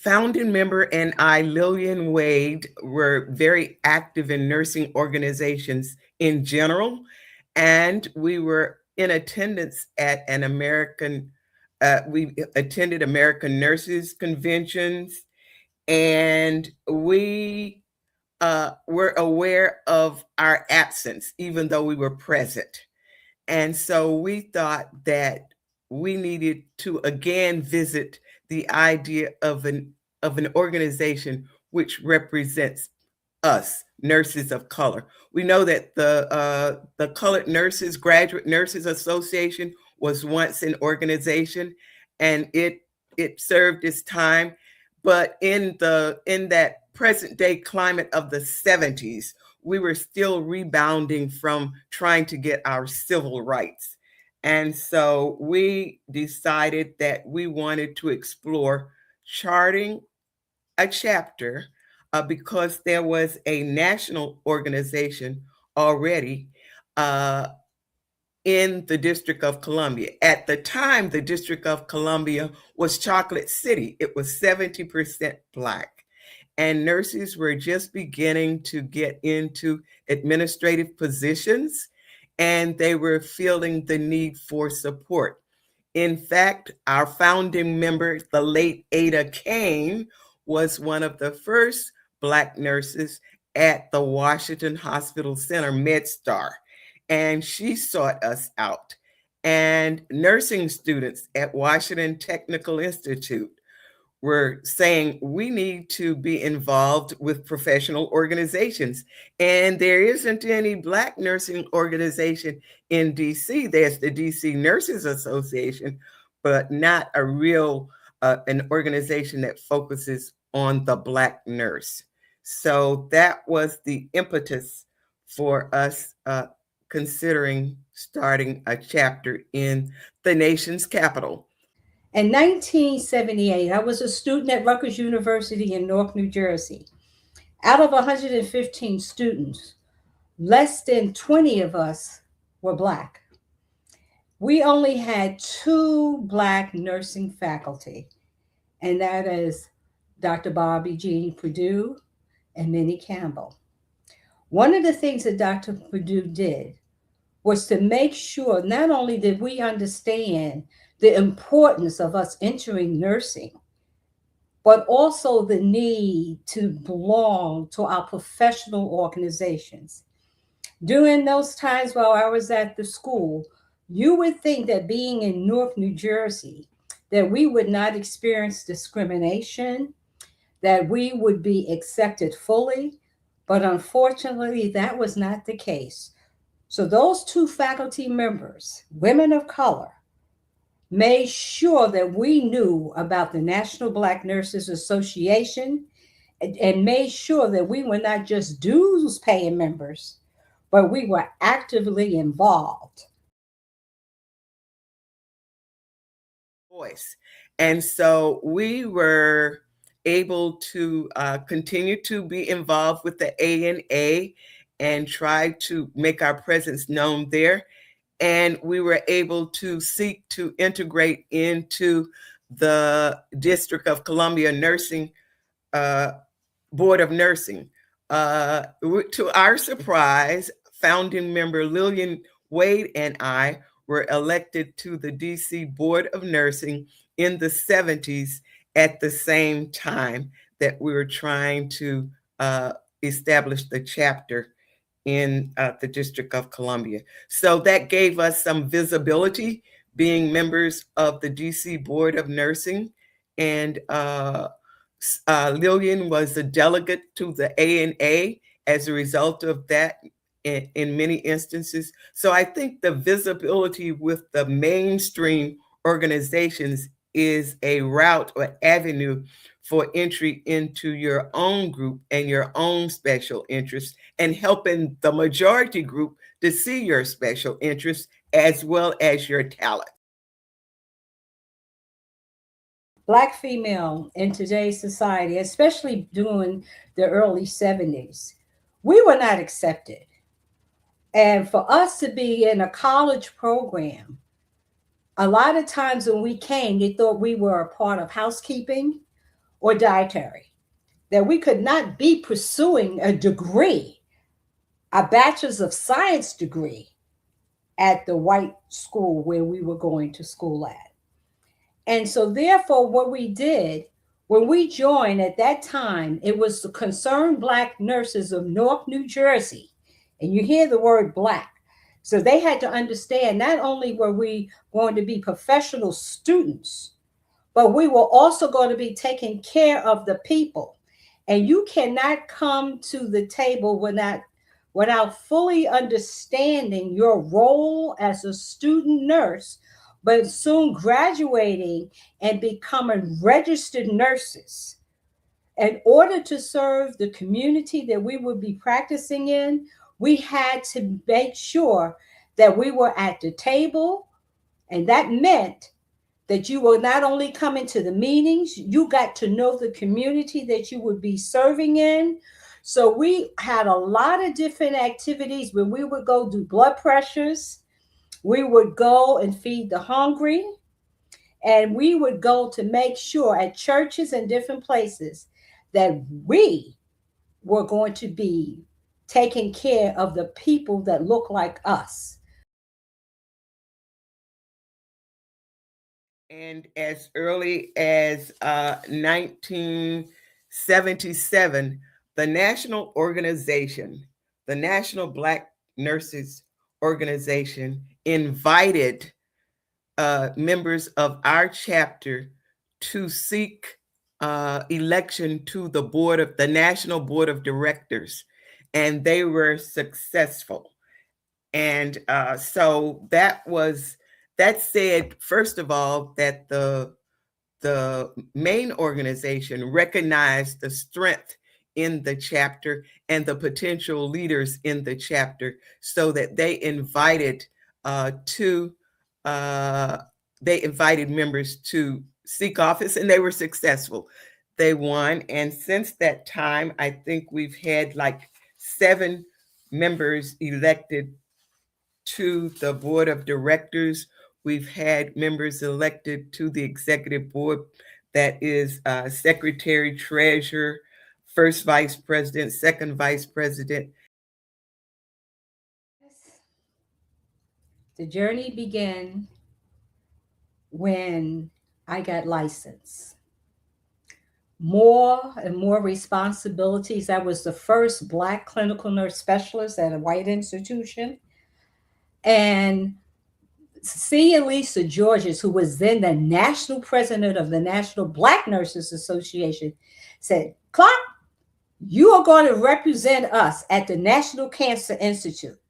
founding member and I, Lillian Wade, were very active in nursing organizations in general, and we were in attendance at we attended American Nurses Conventions, and we were aware of our absence, even though we were present. And so we thought that we needed to again visit the idea of an organization which represents us, nurses of color. We know that the Colored Nurses Graduate Nurses Association was once an organization, and it served its time. But in that present day climate of the 70s, we were still rebounding from trying to get our civil rights. And so we decided that we wanted to explore charting a chapter because there was a national organization already in the District of Columbia. At the time, the District of Columbia was Chocolate City. It was 70% Black. And nurses were just beginning to get into administrative positions, and they were feeling the need for support. In fact, our founding member, the late Ada Kane, was one of the first Black nurses at the Washington Hospital Center, MedStar, and she sought us out. And nursing students at Washington Technical Institute were saying we need to be involved with professional organizations. And there isn't any Black nursing organization in DC. There's the DC Nurses Association, but not a real an organization that focuses on the Black nurse. So that was the impetus for us considering starting a chapter in the nation's capital. In 1978, I was a student at Rutgers University in Newark, New Jersey. Out of 115 students, less than 20 of us were Black. We only had two Black nursing faculty, and that is Dr. Bobby Jean Purdue and Minnie Campbell. One of the things that Dr. Purdue did was to make sure not only did we understand the importance of us entering nursing, but also the need to belong to our professional organizations. During those times while I was at the school, you would think that being in Newark, New Jersey, that we would not experience discrimination, that we would be accepted fully, but unfortunately, that was not the case. So those two faculty members, women of color, made sure that we knew about the National Black Nurses Association and made sure that we were not just dues paying members, but we were actively involved. Voice. And so we were able to continue to be involved with the ANA and try to make our presence known there. And we were able to seek to integrate into the District of Columbia Nursing Board of Nursing. To our surprise, founding member Lillian Wade and I were elected to the DC Board of Nursing in the 70s at the same time that we were trying to establish the chapter in the District of Columbia. So that gave us some visibility being members of the DC Board of Nursing. And Lillian was a delegate to the ANA as a result of that in many instances. So I think the visibility with the mainstream organizations is a route or avenue for entry into your own group and your own special interests, and helping the majority group to see your special interests as well as your talent. Black female in today's society, especially during the early 70s, we were not accepted. And for us to be in a college program, a lot of times when we came, they thought we were a part of housekeeping, or dietary, that we could not be pursuing a degree, a bachelor's of science degree at the white school where we were going to school at. And so, therefore, what we did when we joined at that time, it was the Concerned Black Nurses of North New Jersey. And you hear the word black. So they had to understand not only were we going to be professional students, but we were also going to be taking care of the people. And you cannot come to the table without fully understanding your role as a student nurse, but soon graduating and becoming registered nurses. In order to serve the community that we would be practicing in, we had to make sure that we were at the table. And that meant that you were not only coming to the meetings, you got to know the community that you would be serving in. So we had a lot of different activities where we would go do blood pressures, we would go and feed the hungry, and we would go to make sure at churches and different places that we were going to be taking care of the people that look like us. And as early as 1977, the national organization, the National Black Nurses Organization, invited members of our chapter to seek election to the National Board of Directors, and they were successful. And so that said, first of all, that the main organization recognized the strength in the chapter and the potential leaders in the chapter, so that they invited members to seek office, and they were successful. They won, and since that time, I think we've had like 7 members elected to the board of directors. We've had members elected to the executive board, that is secretary, treasurer, first vice president, second vice president. The journey began when I got licensed. More and more responsibilities. I was the first Black clinical nurse specialist at a white institution. And C. Lisa Georges, who was then the national president of the National Black Nurses Association, said, "Clark, you are going to represent us at the National Cancer Institute.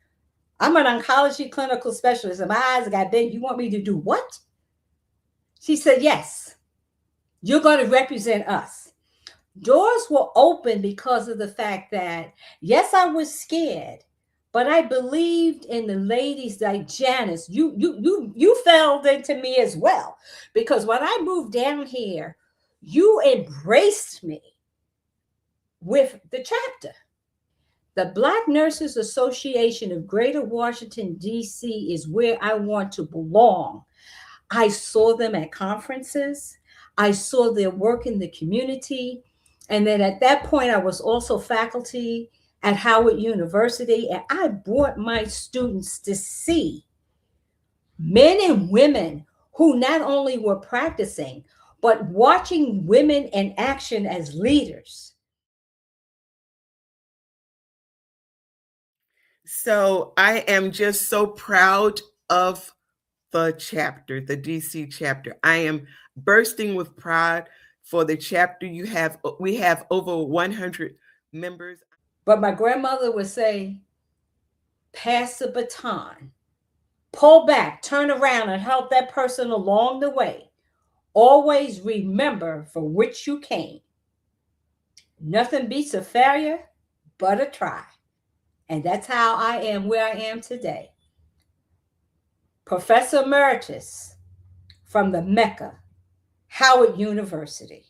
I'm an oncology clinical specialist, and my eyes got big. You want me to do what?" She said, "Yes, you're going to represent us." Doors were open because of the fact that, yes, I was scared, but I believed in the ladies like Janice. You fell into me as well, because when I moved down here, you embraced me with the chapter. The Black Nurses Association of Greater Washington, D.C. is where I want to belong. I saw them at conferences. I saw their work in the community. And then at that point, I was also faculty at Howard University. And I brought my students to see men and women who not only were practicing, but watching women in action as leaders. So I am just so proud of the chapter, the DC chapter. I am bursting with pride for the chapter. We have over 100 members. But my grandmother would say, pass the baton, pull back, turn around, and help that person along the way. Always remember for which you came. Nothing beats a failure but a try. And that's how I am where I am today. Professor Emeritus from the Mecca, Howard University.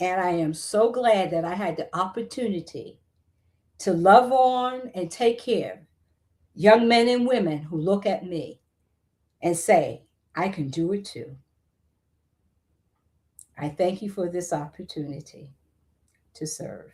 And I am so glad that I had the opportunity to love on and take care of young men and women who look at me and say, I can do it too. I thank you for this opportunity to serve.